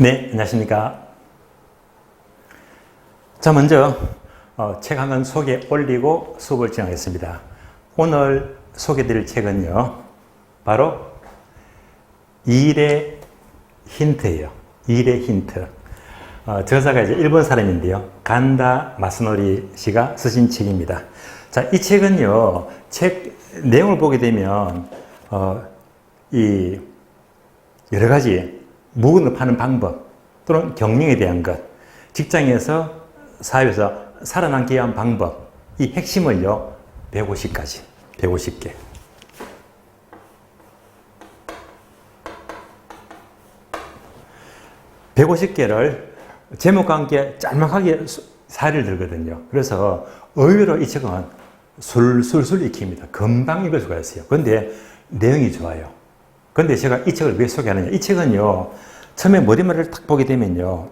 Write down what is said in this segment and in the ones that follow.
네, 안녕하십니까. 자, 먼저 책 한 권 소개 올리고 수업을 진행하겠습니다. 오늘 소개드릴 책은요, 바로 일의 힌트예요. 일의 힌트. 저자가 이제 일본 사람인데요, 간다 마스노리 씨가 쓰신 책입니다. 자, 이 책은요, 책 내용을 보게 되면 이 여러 가지 물건을 파는 방법 또는 경영에 대한 것, 직장에서 사회에서 살아남기 위한 방법, 이 핵심을요 150가지, 150개. (150개를) 제목과 함께 짤막하게 사례를 들거든요. 그래서 의외로 이 책은 술술술 익힙니다. 금방 읽을 수가 있어요. 그런데 내용이 좋아요. 근데 제가 이 책을 왜 소개하느냐. 이 책은요, 처음에 머리말을 딱 보게 되면요,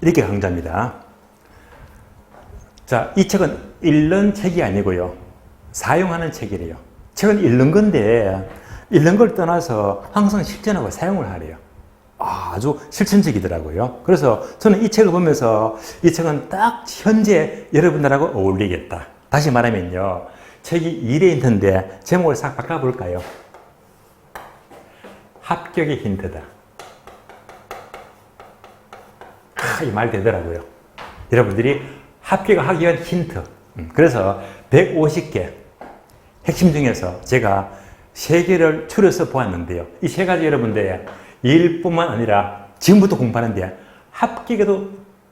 이렇게 강조합니다. 자, 이 책은 읽는 책이 아니고요, 사용하는 책이래요. 책은 읽는 건데, 읽는 걸 떠나서 항상 실천하고 사용을 하래요. 아주 실천적이더라고요. 그래서 저는 이 책을 보면서 이 책은 딱 현재 여러분들하고 어울리겠다. 다시 말하면요, 책이 일에 있는데 제목을 싹 바꿔볼까요? 합격의 힌트다. 이 말 되더라고요. 여러분들이 합격하기 위한 힌트. 그래서 150개 핵심 중에서 제가 3개를 추려서 보았는데요. 이 3가지 여러분들의 일뿐만 아니라 지금부터 공부하는데 합격에도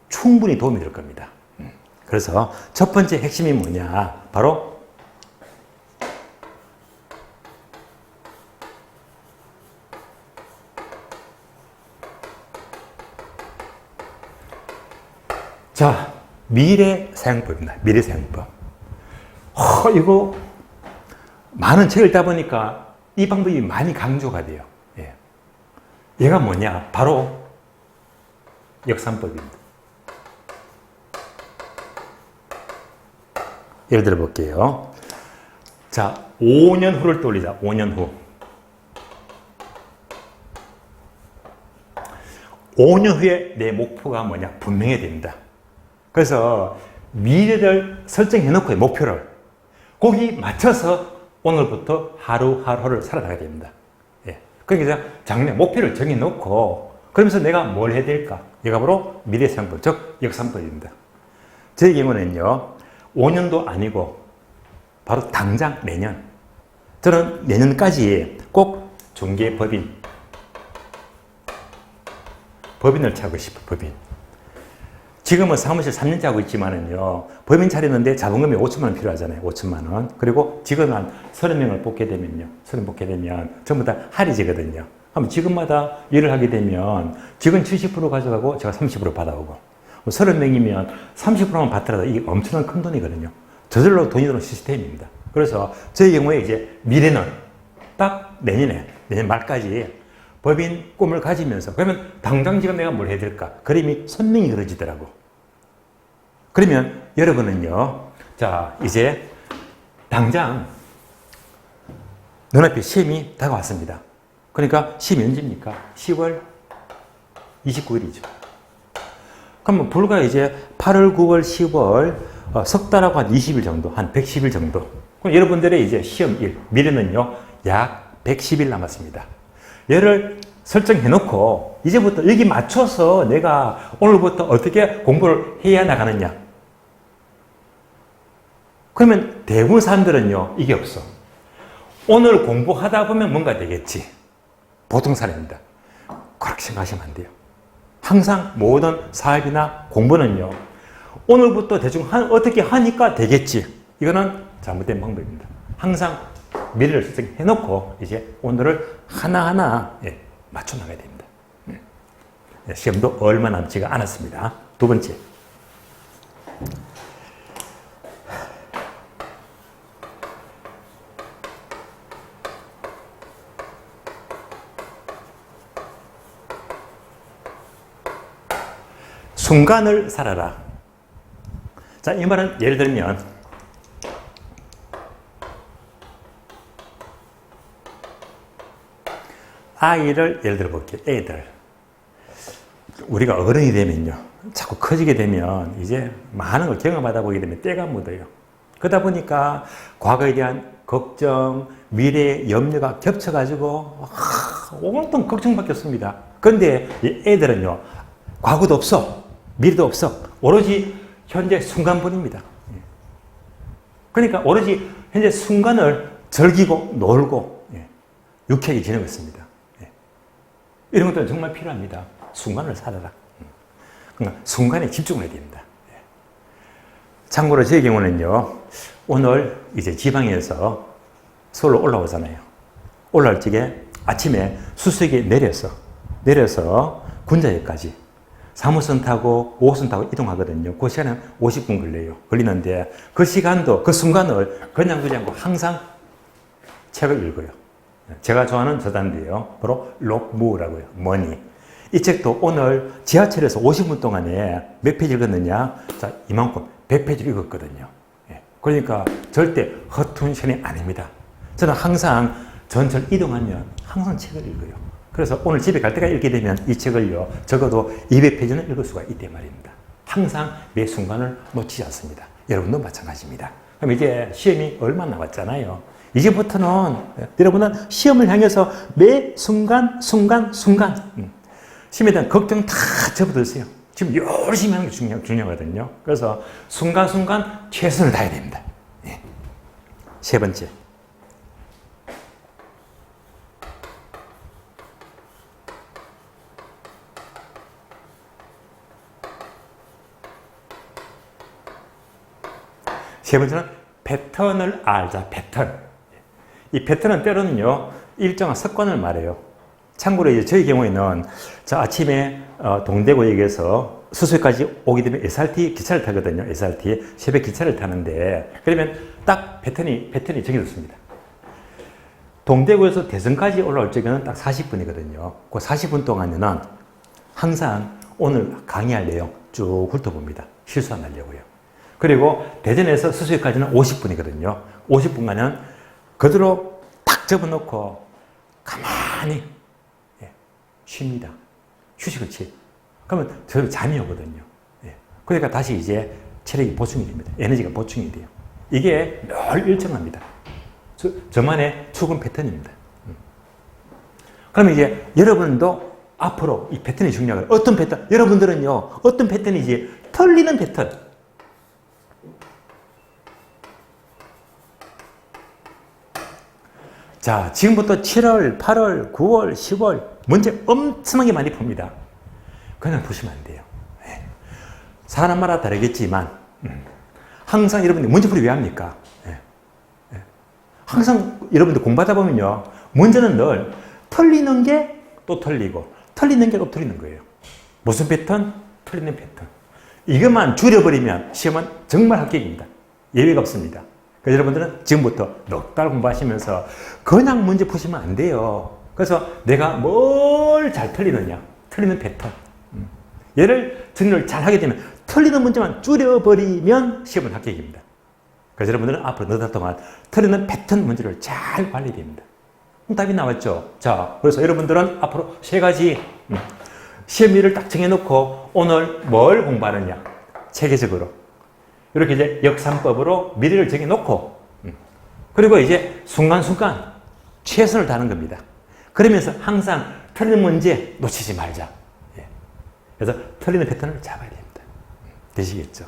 충분히 도움이 될 겁니다. 그래서 첫 번째 핵심이 뭐냐? 바로 자, 미래 사용법입니다. 미래 사용법. 이거 많은 책을 읽다 보니까 이 방법이 많이 강조가 돼요. 예. 얘가 뭐냐? 바로 역삼법입니다. 예를 들어 볼게요. 자, 5년 후를 떠올리자. 5년 후. 5년 후에 내 목표가 뭐냐? 분명해야 됩니다. 그래서 미래를 설정해 놓고 목표를 거기 맞춰서 오늘부터 하루하루를 살아가야 됩니다. 예. 그러니까 작년 목표를 정해 놓고 그러면서 내가 뭘 해야 될까? 이가 바로 미래 사용법, 즉 역삼법입니다. 제 경우는요, 5년도 아니고 바로 당장 내년. 저는 내년까지 꼭 법인을 차고 싶어요. 법인. 지금은 사무실 3년째 하고 있지만은요, 법인 차리는데 자본금이 5천만 원 필요하잖아요. 5천만 원. 그리고 직원 한 30명을 뽑게 되면요, 30 뽑게 되면 전부 다 할인이거든요. 그럼 직원마다 일을 하게 되면 직원 70% 가져가고 제가 30% 받아오고, 30명이면 30%만 받더라도 이게 엄청난 큰 돈이거든요. 저절로 돈이 드는 시스템입니다. 그래서 저의 경우에 이제 미래는 딱 내년 말까지 법인 꿈을 가지면서, 그러면 당장 지금 내가 뭘 해야 될까? 그림이 선명히 그려지더라고. 그러면 여러분은요, 자, 이제 당장 눈앞에 시험이 다가왔습니다. 그러니까 시험이 언제입니까? 10월 29일이죠. 그러면 불과 이제 8월, 9월, 10월 석 달하고 한 20일 정도, 한 110일 정도. 그럼 여러분들의 이제 시험일, 미래는요, 약 110일 남았습니다. 얘를 설정해 놓고 이제부터 여기 맞춰서 내가 오늘부터 어떻게 공부를 해야 나가느냐. 그러면 대부분 사람들은요, 이게 없어. 오늘 공부하다 보면 뭔가 되겠지. 보통 사람입니다. 그렇게 생각하시면 안 돼요. 항상 모든 사업이나 공부는요, 오늘부터 대충 어떻게 하니까 되겠지. 이거는 잘못된 방법입니다. 항상 미래를 설정해 놓고 이제 오늘을 하나하나 맞춰 나가야 됩니다. 시험도 얼마 남지가 않았습니다. 두 번째. 순간을 살아라. 자, 이 말은 예를 들면 아이를 예를 들어 볼게요. 애들. 우리가 어른이 되면요. 자꾸 커지게 되면 이제 많은 걸 경험하다 보게 되면 때가 묻어요. 그러다 보니까 과거에 대한 걱정, 미래의 염려가 겹쳐가지고 온통 걱정밖에 없습니다. 그런데 애들은요. 과거도 없어. 미래도 없어. 오로지 현재 순간뿐입니다. 그러니까 오로지 현재 순간을 즐기고 놀고 유쾌하게 지내고 있습니다. 이런 것들은 정말 필요합니다. 순간을 살아라. 그러니까 순간에 집중을 해야 됩니다. 참고로 제 경우는요, 오늘 이제 지방에서 서울로 올라오잖아요. 올라올 적에 아침에 수수역에 내려서 군자역까지 3호선 타고 5호선 타고 이동하거든요. 그 시간은 50분 걸리는데 그 시간도, 그 순간을 그냥 두지 않고 항상 책을 읽어요. 제가 좋아하는 저자인데요. 바로 록무라고요. 머니. 이 책도 오늘 지하철에서 50분 동안에 몇 페이지 읽었느냐? 자, 이만큼 100페이지를 읽었거든요. 그러니까 절대 허투한 시간이 아닙니다. 저는 항상 전철 이동하면 항상 책을 읽어요. 그래서 오늘 집에 갈 때까지 읽게 되면 이 책을요, 적어도 200페이지는 읽을 수가 있단 말입니다. 항상 매 순간을 놓치지 않습니다. 여러분도 마찬가지입니다. 그럼 이제 시험이 얼마 남았잖아요. 이제부터는 여러분은 시험을 향해서 매 순간 시험에 대한 걱정 다 접어드세요. 지금 열심히 하는 게 중요하거든요. 그래서 순간순간 최선을 다해야 됩니다. 세 번째. 세 번째는 패턴을 알자, 패턴. 이 패턴은 때로는요, 일정한 습관을 말해요. 참고로 이제 저희 경우에는 저 아침에 동대구역에서 수서까지 오게 되면 SRT 기차를 타거든요. SRT 새벽 기차를 타는데 그러면 딱 패턴이 정해졌습니다. 동대구에서 대전까지 올라올 적에는 딱 40분이거든요. 그 40분 동안에는 항상 오늘 강의할 내용 쭉 훑어봅니다. 실수 안 하려고요. 그리고 대전에서 수서까지는 50분이거든요. 50분간은 그대로 딱 접어놓고 가만히 쉽니다. 휴식을 취해. 그러면 저 잠이 오거든요. 그러니까 다시 이제 체력이 보충이 됩니다. 에너지가 보충이 돼요. 이게 늘 일정합니다. 저만의 출근 패턴입니다. 그러면 이제 여러분도 앞으로 이 패턴이 중요하거든요. 어떤 패턴? 여러분들은요, 어떤 패턴이지? 틀리는 패턴. 자, 지금부터 7월, 8월, 9월, 10월 문제 엄청나게 많이 풉니다. 그냥 보시면 안 돼요. 사람마다 다르겠지만 항상 여러분들 문제풀이 왜 합니까? 항상 여러분들 공부하다 보면요, 문제는 늘 틀리는 게 또 틀리고 틀리는 게 또 틀리는 거예요. 무슨 패턴? 틀리는 패턴. 이것만 줄여버리면 시험은 정말 합격입니다. 예외가 없습니다. 그래서 여러분들은 지금부터 넉 달 공부하시면서 그냥 문제 푸시면 안 돼요. 그래서 내가 뭘 잘 틀리느냐? 틀리는 패턴. 얘를 정리를 잘 하게 되면 틀리는 문제만 줄여버리면 시험은 합격입니다. 그래서 여러분들은 앞으로 넉 달 동안 틀리는 패턴 문제를 잘 관리해야 됩니다. 답이 나왔죠? 자, 그래서 여러분들은 앞으로 세 가지 시험일을 딱 정해놓고 오늘 뭘 공부하느냐? 체계적으로. 이렇게 이제 역삼법으로 미래를 정해놓고 그리고 이제 순간순간 최선을 다하는 겁니다. 그러면서 항상 틀린 문제 놓치지 말자. 그래서 틀리는 패턴을 잡아야 됩니다. 되시겠죠?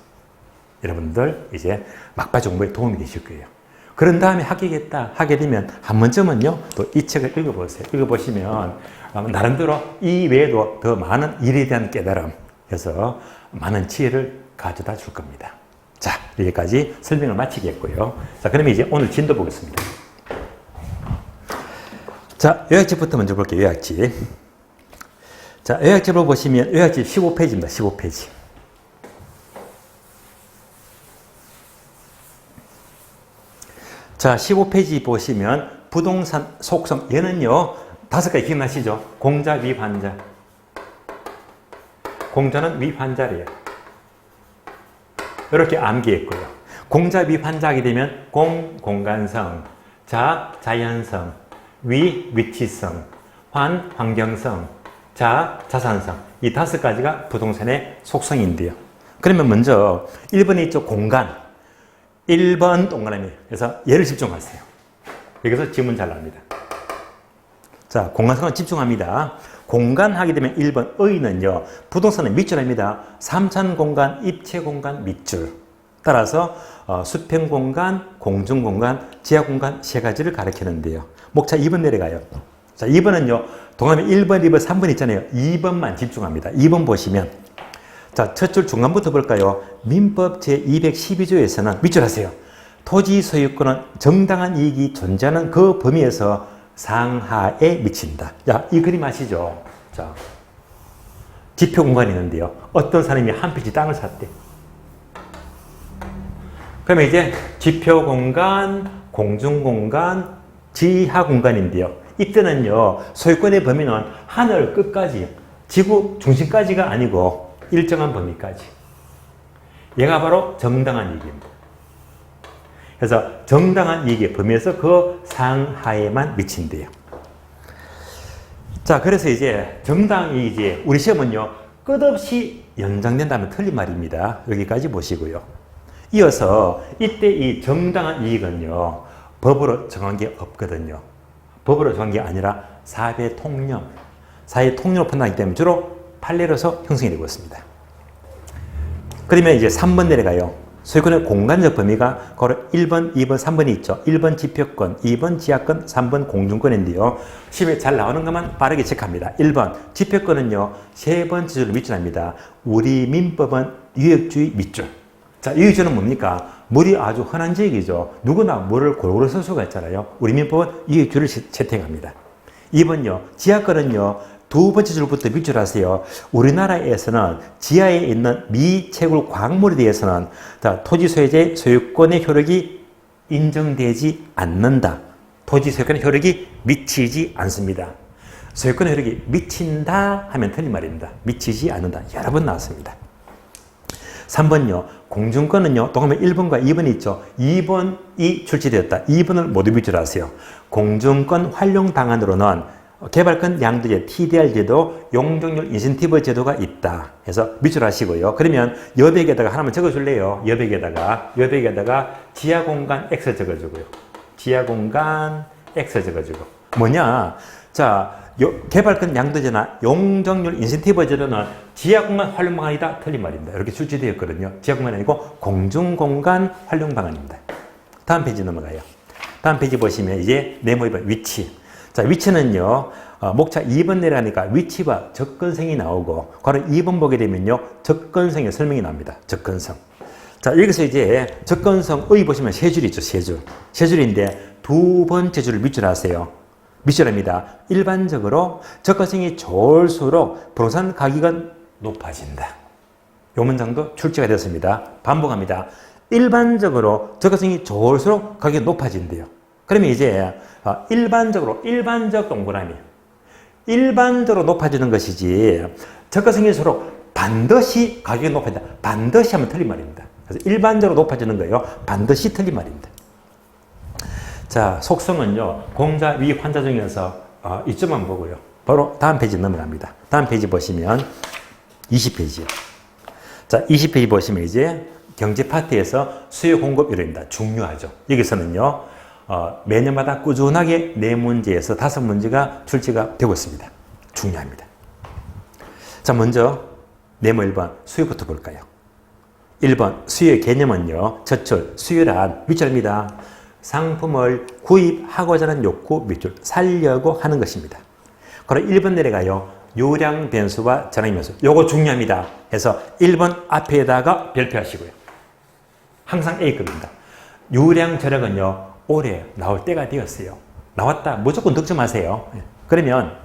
여러분들 이제 막바지 공부에 도움이 되실 거예요. 그런 다음에 합격했다 하게 되면 한 번쯤은요, 또 이 책을 읽어보세요. 읽어보시면 나름대로 이 외에도 더 많은 일에 대한 깨달음, 그래서 많은 지혜를 가져다 줄 겁니다. 자, 여기까지 설명을 마치겠고요. 자, 그러면 이제 오늘 진도 보겠습니다. 자, 요약집부터 먼저 볼게요. 요약집. 자, 요약집을 보시면 요약집 15페이지입니다. 15페이지. 자, 15페이지 보시면 부동산 속성, 얘는요 5가지 기억나시죠? 공자, 위반자. 공자는 위반자래요. 이렇게 암기했고요. 공자, 위반자 하게 되면 공, 공간성, 자, 자연성, 위, 위치성, 환, 환경성, 자, 자산성. 이 5가지가 부동산의 속성인데요. 그러면 먼저 1번에 있죠. 공간. 1번 동그라미. 그래서 얘를 집중하세요. 여기서 질문 잘 나옵니다. 자, 공간성은 집중합니다. 공간 하게 되면 1번 의는요. 부동산은 밑줄입니다. 3천 공간, 입체 공간, 밑줄. 따라서 수평 공간, 공중 공간, 지하 공간 3가지를 가리키는데요. 목차 2번 내려가요. 자, 2번은요. 동그라미 1번, 2번, 3번 있잖아요. 2번만 집중합니다. 2번 보시면 자, 첫 줄 중간부터 볼까요? 민법 제212조에서는 밑줄 하세요. 토지 소유권은 정당한 이익이 존재하는 그 범위에서 상하에 미친다. 야, 이 그림 아시죠? 자, 지표 공간이 있는데요. 어떤 사람이 한 필지 땅을 샀대. 그러면 이제 지표 공간, 공중 공간, 지하 공간인데요. 이때는요, 소유권의 범위는 하늘 끝까지, 지구 중심까지가 아니고 일정한 범위까지. 얘가 바로 정당한 이익입니다. 그래서 정당한 이익의 범위에서 그 상하에만 미친대요. 자, 그래서 이제 정당한 이익이 우리 시험은요, 끝없이 연장된다면 틀린 말입니다. 여기까지 보시고요. 이어서 이때 이 정당한 이익은요, 법으로 정한 게 없거든요. 법으로 정한 게 아니라 사회 통념. 사회 통념으로 판단하기 때문에 주로 판례로서 형성이 되고 있습니다. 그러면 이제 3번 내려가요. 소유권의 공간적 범위가 바로 1번, 2번, 3번이 있죠. 1번 지표권, 2번 지하권, 3번 공중권인데요. 시험에 잘 나오는 것만 빠르게 체크합니다. 1번 지표권은요. 3번째 줄로 밑줄합니다. 우리 민법은 유역주의 밑줄. 자, 유역주의는 뭡니까? 물이 아주 흔한 지역이죠. 누구나 물을 골고루 쓸 수가 있잖아요. 우리 민법은 유역주의를 채택합니다. 2번요. 지하권은요. 2번째 줄부터 밑줄하세요. 우리나라에서는 지하에 있는 미채굴 광물에 대해서는 토지 소유자의 소유권의 효력이 인정되지 않는다. 토지 소유권의 효력이 미치지 않습니다. 소유권의 효력이 미친다 하면 틀린 말입니다. 미치지 않는다. 여러 번 나왔습니다. 3번요. 공중권은요. 동그라미 1번과 2번이 있죠. 2번이 출제되었다. 2번을 모두 밑줄하세요. 공중권 활용 방안으로는 개발권 양도제, TDR 제도, 용적률 인센티브 제도가 있다. 해서 밑줄하시고요. 그러면 여백에다가 하나만 적어줄래요? 여백에다가 지하 공간 X 적어주고요. 지하 공간 X 적어주고. 뭐냐? 자, 개발권 양도제나 용적률 인센티브 제도는 지하 공간 활용 방안이다. 틀린 말입니다. 이렇게 출제되었거든요. 지하 공간이 아니고 공중 공간 활용 방안입니다. 다음 페이지 넘어가요. 다음 페이지 보시면 이제 네모 2번 위치. 자, 위치는요, 목차 2번 내려가니까 위치와 접근성이 나오고, 바로 2번 보게 되면요, 접근성의 설명이 나옵니다. 접근성. 자, 여기서 이제 접근성의 보시면 3줄 있죠, 3줄. 3줄인데, 2번째 줄을 밑줄하세요. 밑줄합니다. 일반적으로 접근성이 좋을수록 부동산 가격은 높아진다. 이 문장도 출제가 되었습니다. 반복합니다. 일반적으로 접근성이 좋을수록 가격이 높아진대요. 그러면 이제 일반적 동그라미. 일반적으로 높아지는 것이지 접근성일수록 반드시 가격이 높아진다. 반드시 하면 틀린 말입니다. 그래서 일반적으로 높아지는 거예요. 반드시 틀린 말입니다. 자, 속성은요. 공자, 위, 환자 중에서 이점만 보고요. 바로 다음 페이지 넘어갑니다. 다음 페이지 보시면 20페이지요. 자, 20페이지 보시면 이제 경제 파트에서 수요 공급 요령입니다. 중요하죠. 여기서는요. 매년마다 꾸준하게 4문제에서 5문제가 출제가 되고 있습니다. 중요합니다. 자, 먼저 네모 1번 수요부터 볼까요? 1번 수요의 개념은요. 첫 줄 수요란 밑줄입니다. 상품을 구입하고자 하는 욕구 밑줄 살려고 하는 것입니다. 그럼 1번 내려가요. 요량 변수와 전환 변수. 요거 중요합니다. 그래서 1번 앞에다가 별표하시고요. 항상 A급입니다. 요량 절약은요. 올해 나올 때가 되었어요. 나왔다. 무조건 득점하세요. 그러면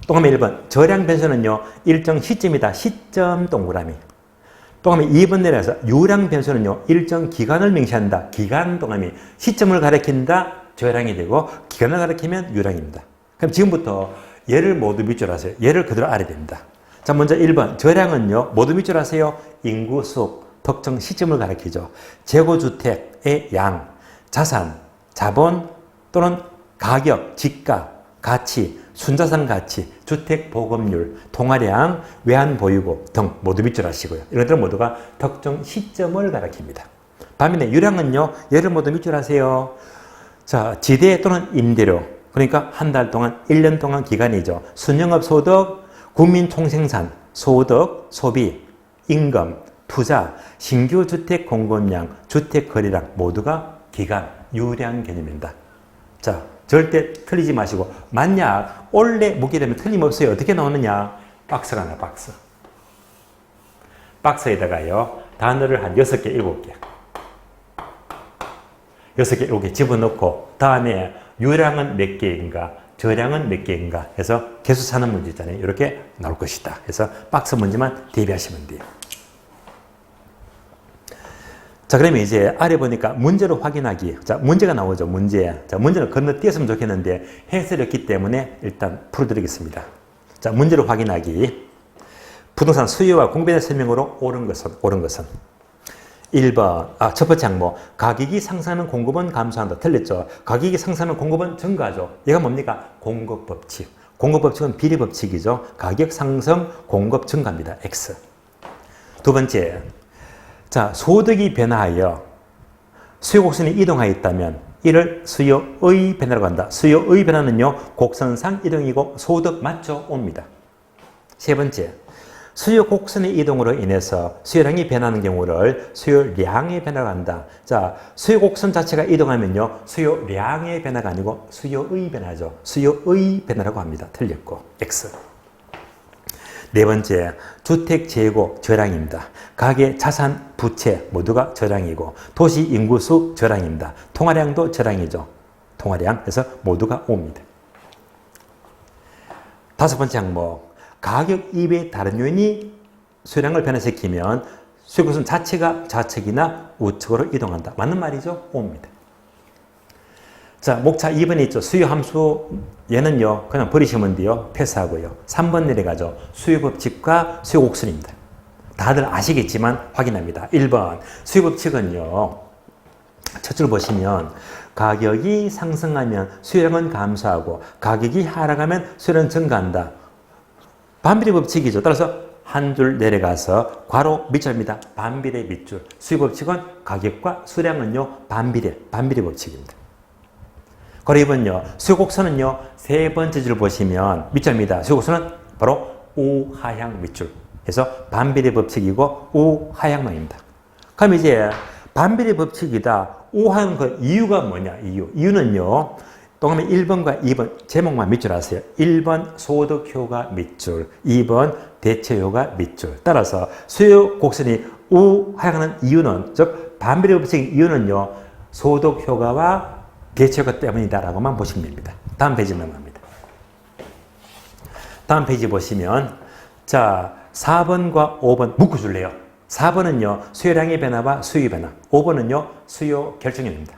동그라미 1번 절약 변수는요. 일정 시점이다. 시점 동그라미. 동그라미 2번 내려서 유량 변수는요. 일정 기간을 명시한다. 기간 동그라미. 시점을 가리킨다. 절약이 되고 기간을 가리키면 유량입니다. 그럼 지금부터 얘를 모두 밑줄하세요. 얘를 그대로 알아야 됩니다. 자, 먼저 1번 절약은요. 모두 밑줄하세요. 인구수, 특정 시점을 가리키죠. 재고주택의 양, 자산, 자본 또는 가격, 지가, 가치, 순자산 가치, 주택 보급률, 통화량, 외환 보유고 등 모두 밑줄하시고요. 이것들 모두가 특정 시점을 가리킵니다. 반면에 유량은요, 얘를 모두 밑줄하세요. 자, 지대 또는 임대료. 그러니까 한 달 동안, 1년 동안 기간이죠. 순영업 소득, 국민 총생산, 소득, 소비, 임금, 투자, 신규 주택 공급량, 주택 거래량 모두가 기간, 유량 개념입니다. 자, 절대 틀리지 마시고 만약 원래 묻게 되면 틀림없어요. 어떻게 나오느냐? 박스가 나와, 박스. 박스에다가요, 단어를 한 6개, 7개. 6개, 7개 집어넣고 다음에 유량은 몇 개인가, 저량은 몇 개인가 해서 계수사는 문제 있잖아요. 이렇게 나올 것이다. 그래서 박스 문제만 대비하시면 돼요. 자, 그러면 이제 아래 보니까 문제로 확인하기. 자, 문제가 나오죠, 문제. 자, 문제는 건너뛰었으면 좋겠는데 해설했기 때문에 일단 풀어드리겠습니다. 자, 문제로 확인하기. 부동산 수요와 공급의 설명으로 옳은 것은 1번, 첫 번째 항목. 가격이 상승하는 공급은 감소한다. 틀렸죠? 가격이 상승하는 공급은 증가하죠. 얘가 뭡니까? 공급법칙. 공급법칙은 비례법칙이죠. 가격 상승, 공급 증가입니다. X. 두 번째. 자, 소득이 변화하여 수요 곡선이 이동하였다면 이를 수요의 변화라고 한다. 수요의 변화는요, 곡선상 이동이고 소득 맞죠? 옵니다. 세 번째, 수요 곡선의 이동으로 인해서 수요량이 변하는 경우를 수요량의 변화라고 한다. 자, 수요 곡선 자체가 이동하면요, 수요량의 변화가 아니고 수요의 변화죠. 수요의 변화라고 합니다. 틀렸고, X. 네 번째, 주택 재고 저량입니다. 가계, 자산, 부채 모두가 저량이고 도시 인구수 저량입니다. 통화량도 저량이죠. 통화량. 그래서 모두가 옵니다. 다섯 번째 항목, 가격 이외의 다른 요인이 수요량을 변화시키면 수요곡선 자체가 좌측이나 우측으로 이동한다. 맞는 말이죠? 옵니다. 자, 목차 2번에 있죠. 수요 함수, 얘는요, 그냥 버리시면 돼요. 패스하고요. 3번 내려가죠. 수요 법칙과 수요 곡선입니다. 다들 아시겠지만 확인합니다. 1번, 수요 법칙은요, 첫 줄 보시면 가격이 상승하면 수요량은 감소하고 가격이 하락하면 수요량은 증가한다. 반비례 법칙이죠. 따라서 한 줄 내려가서 괄호 밑줄입니다. 반비례 밑줄. 수요 법칙은 가격과 수량은요, 반비례 법칙입니다. 그리고 2번요. 수요곡선은요, 세 번째 줄 보시면 밑줄입니다. 수요곡선은 바로 우하향 밑줄. 그래서 반비례 법칙이고 우하향망입니다. 그럼 이제 반비례 법칙이다. 우하향 그 이유가 뭐냐? 이유는요. 동그라미 1번과 2번 제목만 밑줄 하세요. 1번 소득효과 밑줄, 2번 대체효과 밑줄. 따라서 수요곡선이 우하향하는 이유는, 즉 반비례 법칙의 이유는요, 소득효과와 대체효과 때문이다라고만 보시면 됩니다. 다음 페이지 넘어갑니다. 다음 페이지 보시면, 자, 4번과 5번 묶어줄래요. 4번은요, 수요량의 변화와 수요의 변화. 5번은요, 수요 결정형입니다.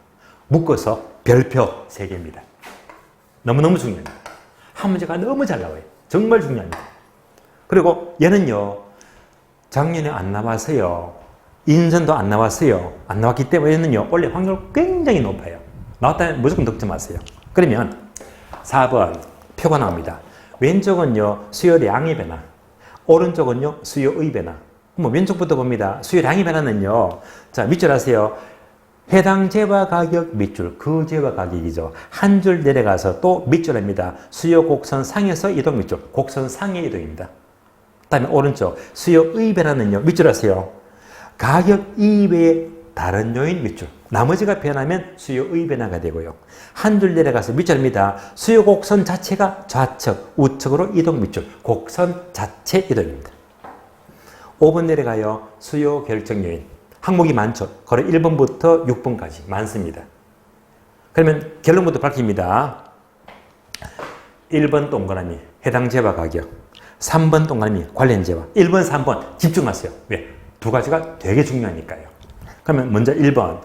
묶어서 별표 3개입니다. 너무너무 중요합니다. 한 문제가 너무 잘 나와요. 정말 중요합니다. 그리고 얘는요, 작년에 안 나왔어요. 인전도 안 나왔어요. 안 나왔기 때문에 얘는요, 원래 확률 굉장히 높아요. 나왔다면 무조건 득점하세요. 그러면 4번 표가 나옵니다. 왼쪽은요, 수요량의 변화. 오른쪽은요, 수요의 변화. 뭐 왼쪽부터 봅니다. 수요량의 변화는요, 자, 밑줄 하세요. 해당 재화 가격 밑줄, 그 재화 가격이죠. 한 줄 내려가서 또 밑줄입니다. 수요 곡선 상에서 이동 밑줄, 곡선 상의 이동입니다. 그다음에 오른쪽 수요의 변화는요, 밑줄 하세요. 가격 이외의 다른 요인 밑줄. 나머지가 변하면 수요의 변화가 되고요. 한 줄 내려가서 밑줄입니다. 수요 곡선 자체가 좌측, 우측으로 이동 밑줄. 곡선 자체 이동입니다. 5번 내려가요. 수요 결정 요인. 항목이 많죠. 거래 1번부터 6번까지 많습니다. 그러면 결론부터 밝힙니다. 1번 동그라미 해당 재화 가격. 3번 동그라미 관련 재화. 1번, 3번 집중하세요. 왜? 두 가지가 되게 중요하니까요. 그러면 먼저 1번.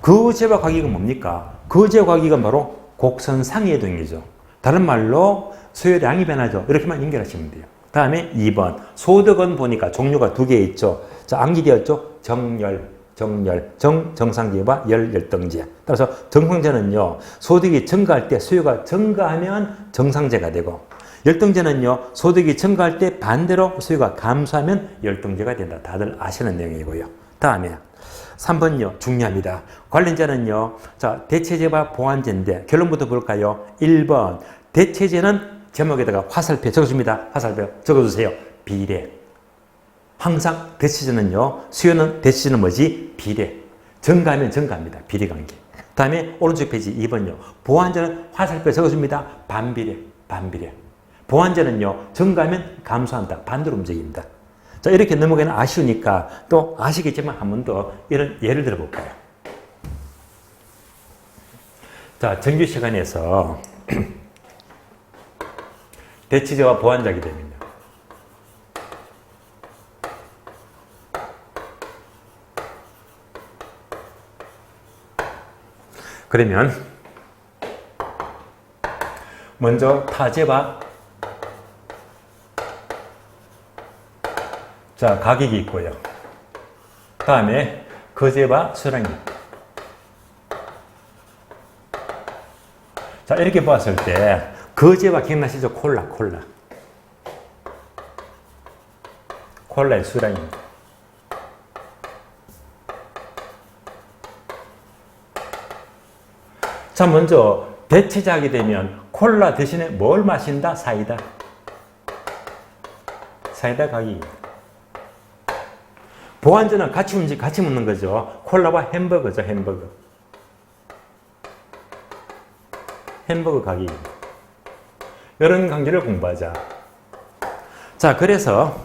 그 재화 가격은 뭡니까? 그 재화 가격은 바로 곡선 상의 이동이죠. 다른 말로 수요량이 변하죠. 이렇게만 연결하시면 돼요. 다음에 2번. 소득은 보니까 종류가 2개 있죠. 자, 암기되었죠? 정렬, 정열, 정상제와 열등제. 따라서 정상제는요, 소득이 증가할 때 수요가 증가하면 정상제가 되고, 열등제는요, 소득이 증가할 때 반대로 수요가 감소하면 열등제가 된다. 다들 아시는 내용이고요. 다음에 3번요, 중요합니다. 관련자는요, 자, 대체제와 보완제인데, 결론부터 볼까요? 1번, 대체제는 제목에다가 화살표 적어줍니다. 화살표 적어주세요. 비례. 항상 대체제는요, 수요는 대체제는 뭐지? 비례. 증가하면 증가합니다. 비례관계. 다음에 오른쪽 페이지 2번요. 보완제는 화살표 적어줍니다. 반비례. 반비례. 보완제는요, 증가하면 감소한다. 반대로 움직입니다. 자, 이렇게 넘어가는 아쉬우니까 또 아시겠지만 한 번 더 이런 예를 들어 볼까요? 자, 정규 시간에서 대체제와 보완제가 되면요. 그러면 먼저 타제와 자, 가격이 있고요. 다음에 거제와 수량이 있고. 자, 이렇게 봤을 때 거제와 기억나시죠? 콜라의 수량입니다. 자, 먼저 대체제 하게 되면 콜라 대신에 뭘 마신다? 사이다. 사이다 가격입니다. 보완제는 같이 먹는 거죠. 콜라와 햄버거죠, 햄버거. 햄버거 가격입니다. 이런 관계를 공부하자. 자, 그래서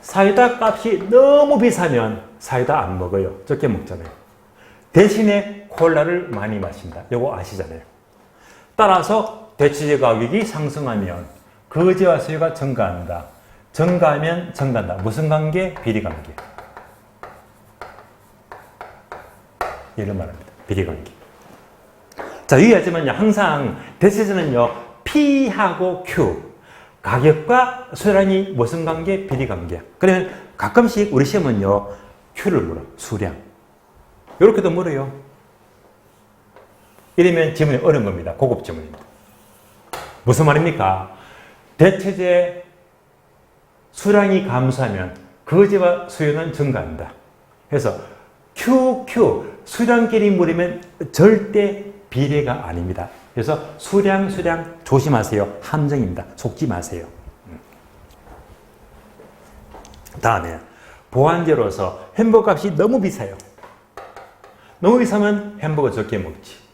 사이다 값이 너무 비싸면 사이다 안 먹어요. 적게 먹잖아요. 대신에 콜라를 많이 마신다. 이거 아시잖아요. 따라서 대체제 가격이 상승하면 거제와 수요가 증가한다. 증가하면 증가한다. 무슨 관계? 비례관계. 이를 말합니다. 비례관계. 자, 유의하지만요, 항상 대체제는요, P하고 Q. 가격과 수량이 무슨 관계? 비례관계. 그러면 가끔씩 우리 시험은요, Q를 물어. 수량. 이렇게도 물어요. 이러면 지문이 어려운 겁니다. 고급 지문입니다. 무슨 말입니까? 대체제 수량이 감소하면 거제와 수요는 증가한다. 그래서 QQ 수량끼리 물으면 절대 비례가 아닙니다. 그래서 수량 조심하세요. 함정입니다. 속지 마세요. 다음에 보완제로서 햄버거 값이 너무 비싸요. 너무 비싸면 햄버거 적게 먹지.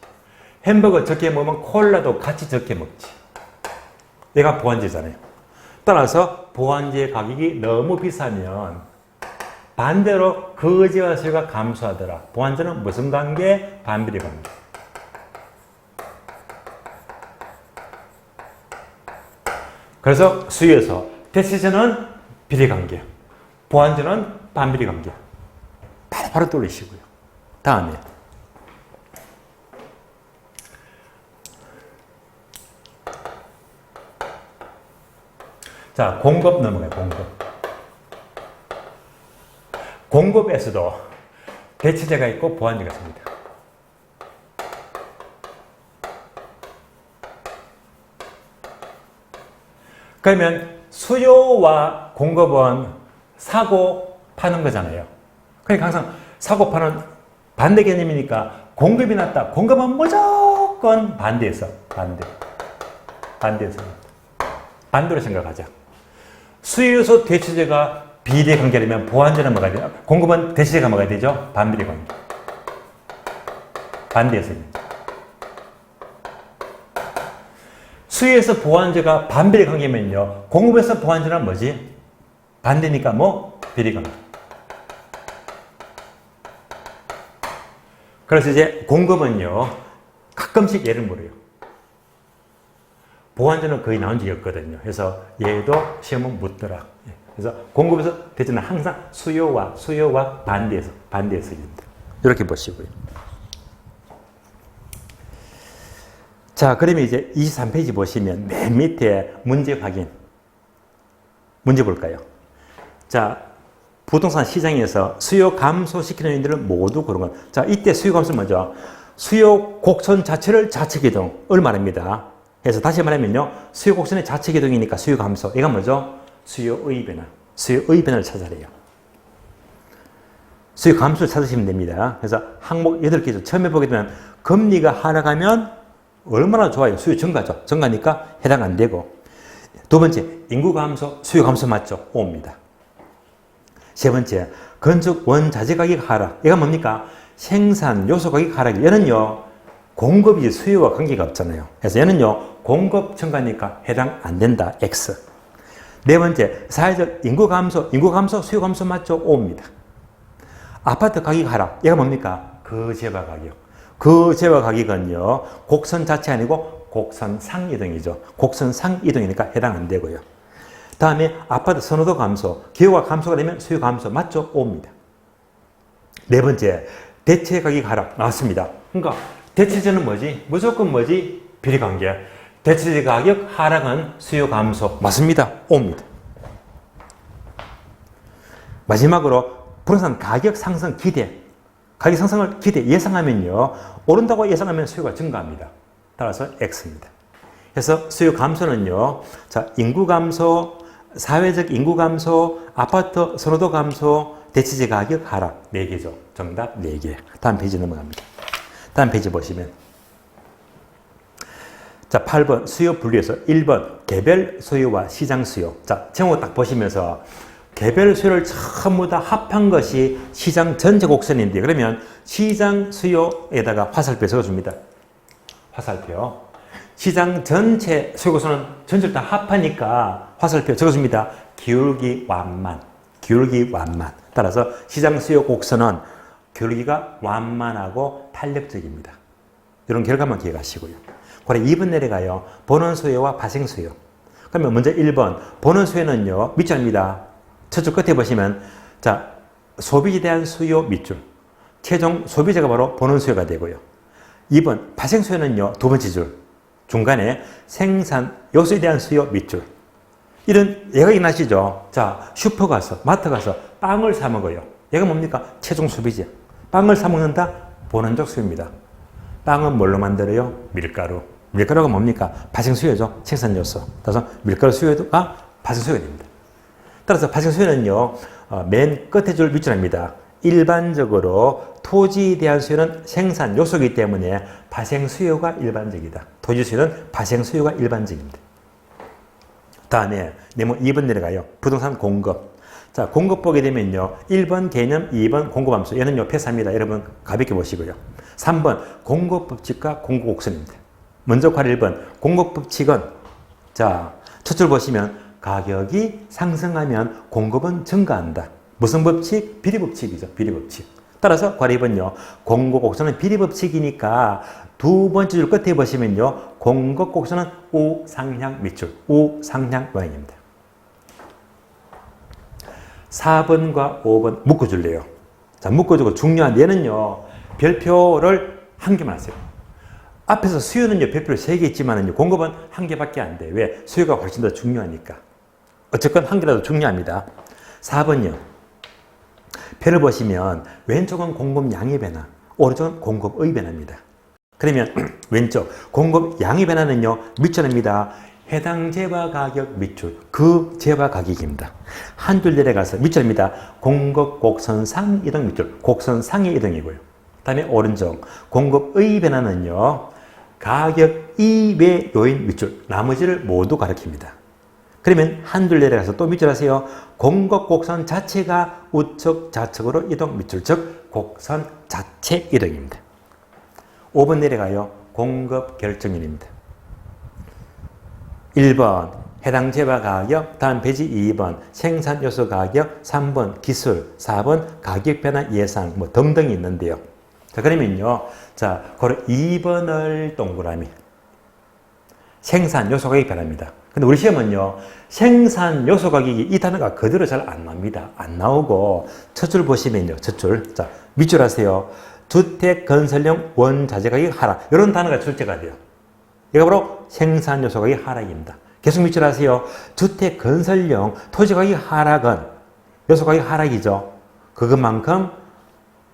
햄버거 적게 먹으면 콜라도 같이 적게 먹지. 얘가 보완제잖아요. 따라서 보완제 가격이 너무 비싸면 반대로 거제와 수요가 감소하더라. 보완제는 무슨 관계? 반비례 관계. 그래서 수요에서 대체제는 비례관계, 보완제는 반비례관계. 바로 돌리시고요. 다음에 자, 공급 넘어가요. 공급에서도 대체제가 있고 보완제가 있습니다. 그러면 수요와 공급은 사고 파는 거잖아요. 그러니까 항상 사고 파는 반대 개념이니까 공급이 낮다. 공급은 무조건 반대로 생각하자. 수요에서 대체제가 비례 관계라면 보완제는 뭐가 돼요? 공급은 대체제가 뭐가 되죠? 반비례 관계. 반대에서입니다. 수요에서 보완제가 반비례 관계면요. 공급에서 보완제는 뭐지? 반대니까 뭐? 비례 관계. 그래서 이제 공급은요. 가끔씩 예를 물어요. 보완제는 거의 나온 적이 없거든요. 그래서 얘도 시험은 묻더라. 그래서 공급에서 대체는 항상 수요와 반대에서입니다. 이렇게 보시고요. 자, 그러면 이제 23페이지 보시면 맨 밑에 문제 확인. 문제 볼까요? 자, 부동산 시장에서 수요 감소시키는 요인들을 모두 고른 것. 자, 이때 수요 감소는 뭐죠? 수요 곡선 자체를 자체기동을 말합니다. 그래서 다시 말하면요. 수요 곡선의 자체기동이니까 수요 감소. 이건 뭐죠? 수요의 변화. 수요의 변화를 찾아내요. 수요 감소를 찾으시면 됩니다. 그래서 항목 8개죠. 처음에 보게 되면 금리가 하락하면 얼마나 좋아요? 수요 증가죠. 증가니까 해당 안 되고. 두 번째, 인구 감소, 수요 감소 맞죠? 옵니다. 세 번째, 건축 원자재 가격 하락. 이건 뭡니까? 생산 요소 가격 하락. 얘는요, 공급이 수요와 관계가 없잖아요. 그래서 얘는요, 공급 증가니까 해당 안 된다. X. 네 번째, 사회적 인구 감소, 수요 감소 맞죠? O입니다. 아파트 가격 하락. 얘가 뭡니까? 거제와 가격. 거제와 가격은요, 곡선 자체 아니고 곡선 상이동이죠. 곡선 상이동이니까 해당 안 되고요. 다음에 아파트 선호도 감소, 기호가 감소가 되면 수요 감소 맞죠? O입니다. 네 번째, 대체 가격 하락 나왔습니다. 그러니까 대체제는 뭐지? 무조건 뭐지? 비례관계. 대체제 가격 하락은 수요 감소 맞습니다. O입니다. 마지막으로 부동산 가격 상승 기대. 가격 상승을 예상하면요. 오른다고 예상하면 수요가 증가합니다. 따라서 X입니다. 그래서 수요 감소는요. 자, 인구 감소, 사회적 인구 감소, 아파트 선호도 감소, 대체제 가격 하락 4개죠. 정답 4개. 다음 페이지 넘어갑니다. 다음 페이지 보시면 자, 8번 수요 분류에서 1번 개별 수요와 시장 수요. 자, 제목 딱 보시면서 개별 수요를 전부 다 합한 것이 시장 전체 곡선인데 그러면 시장 수요에다가 화살표 적어줍니다. 화살표. 시장 전체 수요 곡선은 전체를 다 합하니까 화살표 적어줍니다. 기울기 완만. 기울기 완만. 따라서 시장 수요 곡선은 기울기가 완만하고 탄력적입니다. 이런 결과만 기억하시고요. 그래 2번 내려가요. 본원 수요와 발생 수요. 그러면 먼저 1번 본원 수요는요. 밑줄입니다. 저쪽 끝에 보시면 자 소비에 대한 수요 밑줄. 최종 소비자가 바로 본원 수요가 되고요. 2번 발생 수요는요. 두 번째 줄. 중간에 생산 요소에 대한 수요 밑줄. 이런 예가 나시죠? 자 슈퍼 가서 마트 가서 빵을 사 먹어요. 얘가 뭡니까? 최종 소비자. 빵을 사 먹는다? 본원적 수요입니다. 빵은 뭘로 만들어요? 밀가루. 밀가루가 뭡니까? 발생 수요죠. 생산 요소. 따라서 밀가루 수요가 발생 수요가 됩니다. 따라서 발생 수요는요. 맨 끝에 줄 밑줄입니다. 일반적으로 토지에 대한 수요는 생산 요소이기 때문에 발생 수요가 일반적이다. 토지 수요는 발생 수요가 일반적입니다. 다음에 네모 2번 내려가요. 부동산 공급. 자, 공급 보게 되면요. 1번 개념, 2번 공급함수. 얘는요, 패스합니다. 여러분, 가볍게 보시고요. 3번 공급법칙과 공급곡선입니다. 먼저 괄 1번 공급법칙은 자, 첫 줄 보시면 가격이 상승하면 공급은 증가한다. 무슨 법칙? 비례법칙이죠. 비례법칙. 따라서 괄 2번요. 공급곡선은 비례법칙이니까 두 번째 줄 끝에 보시면요. 공급곡선은 우상향 밑줄, 우상향 모양입니다. 4번과 5번 묶어줄래요. 자, 묶어주고 중요한 얘는요. 별표를 한 개만 하세요. 앞에서 수요는요. 별표를 3개 있지만은요. 공급은 한 개밖에 안 돼. 왜? 수요가 훨씬 더 중요하니까. 어쨌건 한 개라도 중요합니다. 4번요. 표를 보시면 왼쪽은 공급 양의 변화, 오른쪽은 공급의 변화입니다. 그러면 왼쪽 공급 양의 변화는요. 밑줄입니다. 해당 재화 가격 밑줄, 그 재화 가격입니다. 한 줄 내려가서 밑줄입니다. 공급 곡선 상 이동 밑줄, 곡선 상의 이동이고요. 다음에 오른쪽 공급의 변화는요. 가격 이외 요인 밑줄, 나머지를 모두 가리킵니다. 그러면 한 줄 내려가서 또 밑줄 하세요. 공급 곡선 자체가 우측 좌측으로 이동 밑줄, 즉 곡선 자체 이동입니다. 5번 내려가요. 공급 결정일입니다. 1번 해당 재화 가격, 다음 페이지 2번 생산 요소 가격, 3번 기술, 4번 가격 변화 예상 뭐 등등이 있는데요. 자, 그러면요. 자, 그걸 2번을 동그라미. 생산 요소 가격 변화입니다. 근데 우리 시험은요. 생산 요소 가격이 이 단어가 그대로 잘 안 나옵니다. 안 나오고 첫 줄 보시면요. 첫 줄. 자, 밑줄 하세요. 주택 건설용 원자재 가격 하락. 이런 단어가 출제가 돼요. 이거 바로 생산 요소 가격 하락입니다. 계속 밑줄 하세요. 주택 건설용 토지 가격 하락은 요소 가격 하락이죠. 그것만큼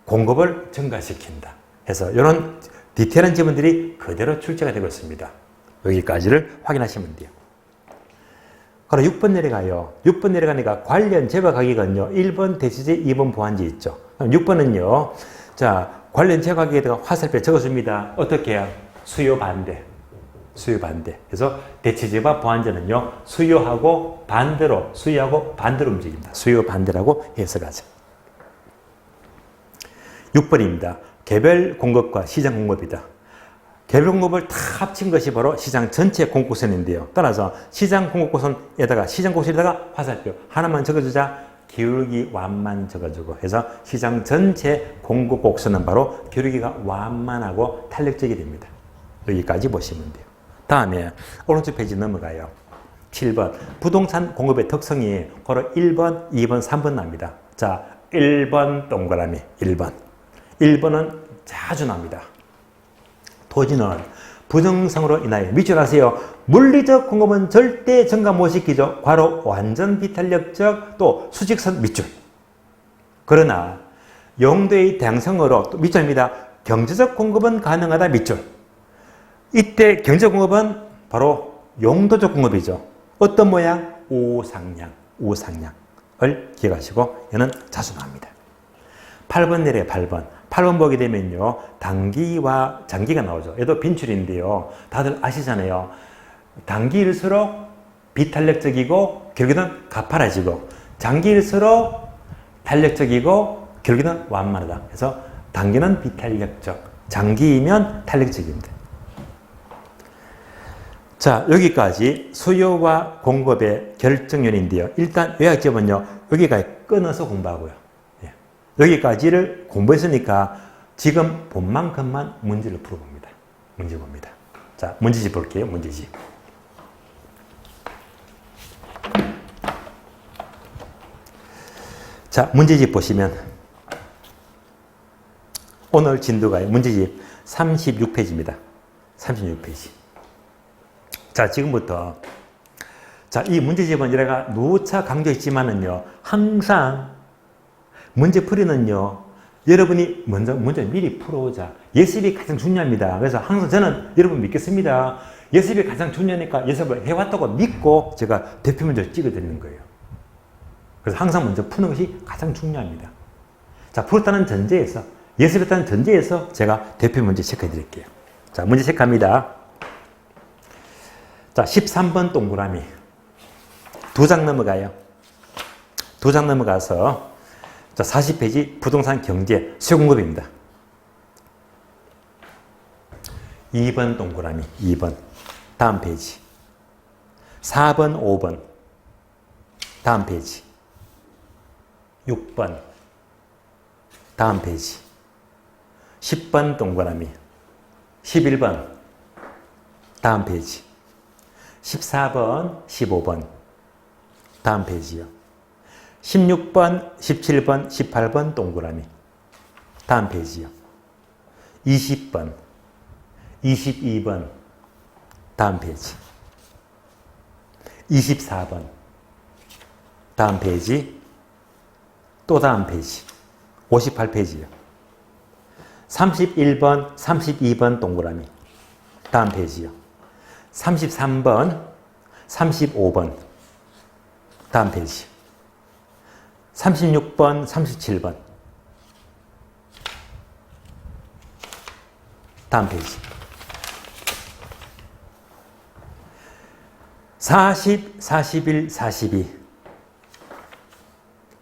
공급을 증가시킨다 해서 이런 디테일한 지문들이 그대로 출제가 되고 있습니다. 여기까지를 확인하시면 돼요. 그럼 6번 내려가요. 6번 내려가니까 관련 재고 가격은요. 1번 대체재, 2번 보완재 있죠. 그럼 6번은요. 자, 관련 재고 가격에다가 화살표 적어줍니다. 어떻게 해요? 수요 반대. 수요 반대. 그래서 대체재와 보완재는요. 수요하고 반대로 움직입니다. 수요 반대라고 해석하죠. 6번입니다. 개별 공급과 시장 공급이다. 개별 공급을 다 합친 것이 바로 시장 전체 공급선인데요. 따라서 시장 공급선에다가 시장 공급선에다가 화살표 하나만 적어주자. 기울기 완만 적어주고 해서 시장 전체 공급 곡선은 바로 기울기가 완만하고 탄력적이 됩니다. 여기까지 보시면 돼요. 다음에 오른쪽 페이지 넘어가요. 7번 부동산 공급의 특성이 바로 1번, 2번, 3번 납니다. 자, 1번 동그라미 1번. 1번은 자주 납니다. 토지는 부정성으로 인하여 밑줄하세요. 물리적 공급은 절대 증가 못 시키죠. 바로 완전 비탄력적 또 수직선 밑줄. 그러나 용도의 다양성으로 또 밑줄입니다. 경제적 공급은 가능하다 밑줄. 이때 경제적 공급은 바로 용도적 공급이죠. 어떤 모양? 우상향. 우상향을 기억하시고 얘는 자주 나옵니다. 8번 내려요. 8번. 8번 보게 되면요. 단기와 장기가 나오죠. 얘도 빈출인데요. 다들 아시잖아요. 단기일수록 비탄력적이고 결국은 가파라지고 장기일수록 탄력적이고 결국은 완만하다. 그래서 단기는 비탄력적, 장기이면 탄력적입니다. 자, 여기까지 수요와 공급의 결정 요인인데요. 일단 요약점은요. 여기까지 끊어서 공부하고요. 여기까지를 공부했으니까 지금 본 만큼만 문제를 풀어봅니다. 문제 봅니다. 자, 문제집 볼게요. 문제집. 자, 문제집 보시면 오늘 진도가 문제집 36페이지입니다. 36페이지. 자, 지금부터 자, 이 문제집은 제가 누차 강조했지만은요. 항상 문제 풀이는요. 여러분이 먼저 미리 풀어오자. 예습이 가장 중요합니다. 그래서 항상 저는 여러분 믿겠습니다. 예습이 가장 중요하니까 예습을 해왔다고 믿고 제가 대표 문제를 찍어드리는 거예요. 그래서 항상 먼저 푸는 것이 가장 중요합니다. 자, 풀었다는 전제에서 예습했다는 전제에서 제가 대표 문제 체크해드릴게요. 자, 문제 체크합니다. 자, 13번 동그라미. 2장 넘어가요. 2장 넘어가서 자, 40페이지 부동산 경제 수요공급입니다. 2번 동그라미 2번 다음 페이지 4번 5번 다음 페이지 6번 다음 페이지 10번 동그라미 11번 다음 페이지 14번 15번 다음 페이지요. 16번, 17번, 18번 동그라미. 다음 페이지요. 20번, 22번. 다음 페이지. 24번. 다음 페이지. 또 다음 페이지. 58페이지요. 31번, 32번 동그라미. 다음 페이지요. 33번, 35번. 다음 페이지. 36번, 37번. 다음 페이지. 40, 41, 42.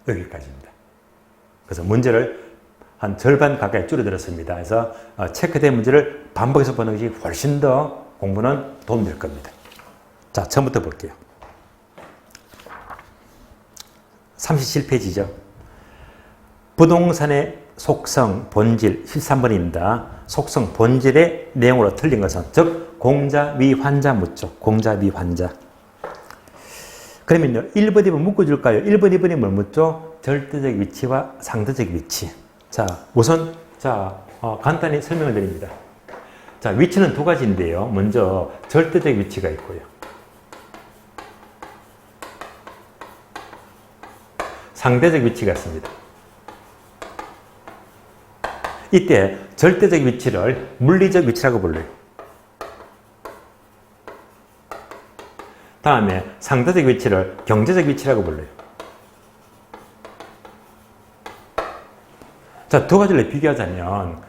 여기까지입니다. 그래서 문제를 한 절반 가까이 줄여들었습니다. 그래서 체크된 문제를 반복해서 보는 것이 훨씬 더 공부는 도움될 겁니다. 자, 처음부터 볼게요. 37페이지죠. 부동산의 속성, 본질 13번입니다. 속성, 본질의 내용으로 틀린 것은 즉 공자, 위, 환자 묻죠. 공자, 위, 환자. 그러면요. 1번, 2번 묶어줄까요? 1번, 2번이 뭘 묻죠? 절대적 위치와 상대적 위치. 자, 우선 간단히 설명을 드립니다. 자, 위치는 두 가지인데요. 먼저 절대적 위치가 있고요. 상대적 위치가 있습니다. 이때 절대적 위치를 물리적 위치라고 불러요. 다음에 상대적 위치를 경제적 위치라고 불러요. 자, 두 가지를 비교하자면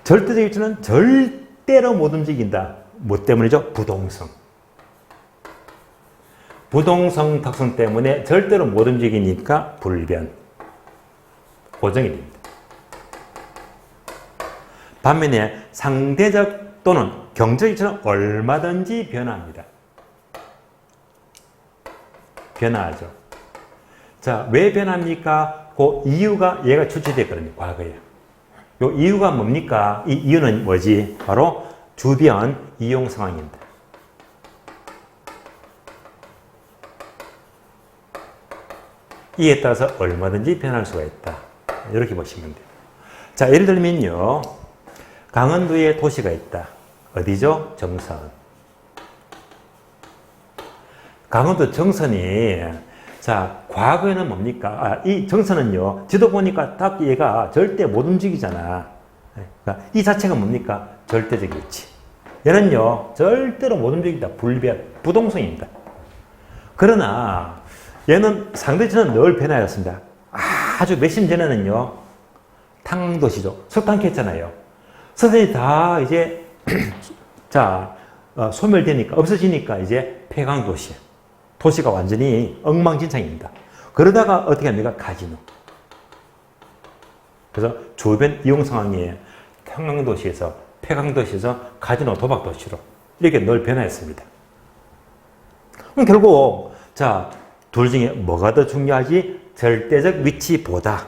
절대적 위치는 절대로 못 움직인다. 뭐 때문이죠? 부동성. 부동성 특성 때문에 절대로 못 움직이니까 불변. 고정이 됩니다. 반면에 상대적 또는 경제적 위치는 얼마든지 변화합니다. 변화하죠. 자, 왜 변합니까? 그 이유가 얘가 출제됐거든요. 과거에. 요 이유가 뭡니까? 이 이유는 뭐지? 바로 주변 이용 상황입니다. 이에 따라서 얼마든지 변할 수가 있다. 이렇게 보시면 돼요. 자, 예를 들면요. 강원도에 도시가 있다. 어디죠? 정선. 강원도 정선이, 자, 과거에는 뭡니까? 이 정선은요, 지도 보니까 딱 얘가 절대 못 움직이잖아. 그러니까 이 자체가 뭡니까? 절대적 위치. 얘는요, 절대로 못 움직인다. 불변, 부동성입니다. 그러나, 얘는 상대적으로 늘 변화였습니다. 아주 몇 년 전에는요, 탕도시죠. 석탄 캤잖아요. 석탄이 다 이제, 자, 소멸되니까, 없어지니까 이제 폐광도시. 도시가 완전히 엉망진창입니다. 그러다가 어떻게 합니까? 카지노. 그래서 주변 이용 상황이 평강도시에서, 폐광도시에서 카지노 도박도시로 이렇게 늘 변화했습니다. 그럼 결국, 자, 둘 중에 뭐가 더 중요하지? 절대적 위치보다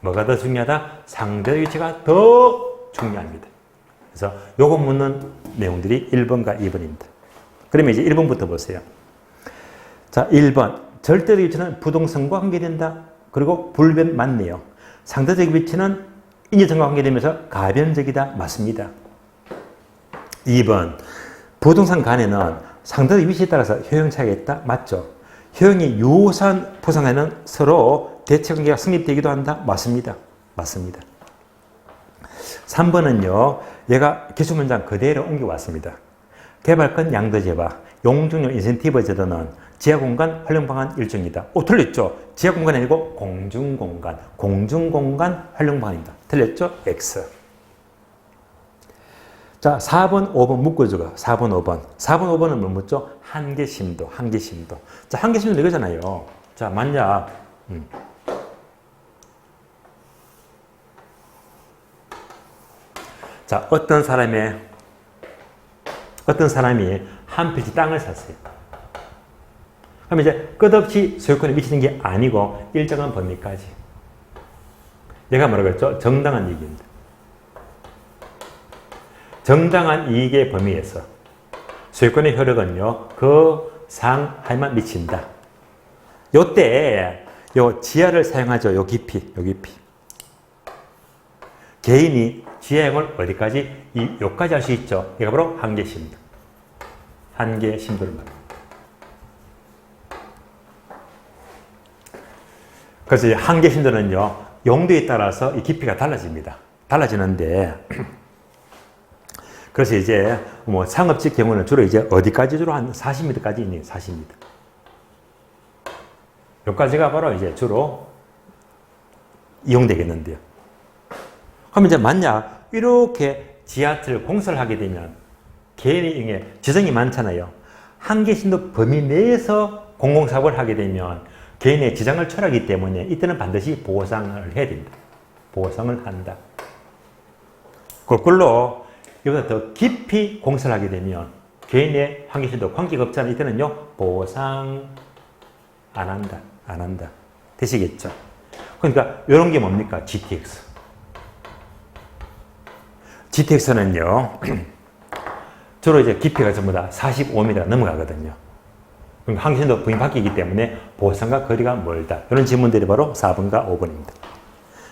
뭐가 더 중요하다? 상대적 위치가 더 중요합니다. 그래서 요거 묻는 내용들이 1번과 2번입니다. 그러면 이제 1번부터 보세요. 자, 1번. 절대적 위치는 부동성과 관계된다. 그리고 불변 맞네요. 상대적 위치는 인지성과 관계되면서 가변적이다. 맞습니다. 2번. 부동산 간에는 상대적 위치에 따라서 효용 차이가 있다. 맞죠? 효용이 유사한 부상에는 서로 대체관계가 성립되기도 한다. 맞습니다. 맞습니다. 3번은요. 얘가 기술문장 그대로 옮겨왔습니다. 개발권 양도제와 용적률 인센티브 제도는 지하공간 활용 방안 일종이다. 틀렸죠? 지하공간이 아니고 공중공간. 공중공간 활용 방안입니다. 틀렸죠? X. 자, 4번, 5번 묶어줘가. 4번, 5번. 4번, 5번은 뭐 묻죠? 한계심도, 한계심도. 자, 한계심도 이거잖아요. 자, 만약, 자, 어떤 사람이 한 필지 땅을 샀어요. 그럼 이제 끝없이 소유권에 미치는 게 아니고 일정한 범위까지. 얘가 뭐라고 했죠? 정당한 이익입니다. 정당한 이익의 범위에서 소유권의 효력은요, 그 상하에만 미친다. 요때, 요 지하를 사용하죠. 요 깊이. 개인이 지하용을 어디까지? 요까지 할 수 있죠. 이게 바로 한계심도. 한계심도를 말합니다. 그래서 이 한계심도는요, 용도에 따라서 이 깊이가 달라집니다. 달라지는데, 그래서 이제 뭐 상업지 경우는 주로 이제 어디까지 주로 한 40m까지 있네요. 40m. 여기까지가 바로 이제 주로 이용되겠는데요. 그럼 이제 만약 이렇게 지하철 공사를 하게 되면 개인의 지정이 많잖아요. 한계심도 범위 내에서 공공사업을 하게 되면 개인의 지장을 초래하기 때문에 이때는 반드시 보상을 해야 됩니다. 보상을 한다. 거꾸로 이보다 더 깊이 공사를 하게 되면 개인의 한계심도 관계가 없잖아요. 이때는요, 보상 안 한다. 되시겠죠? 그러니까 이런 게 뭡니까? GTX. GTX는요, 주로 이제 깊이가 전부 다 45m 넘어가거든요. 그럼 한계심도 범위 바뀌기 때문에 보상과 거리가 멀다. 이런 질문들이 바로 4번과 5번입니다.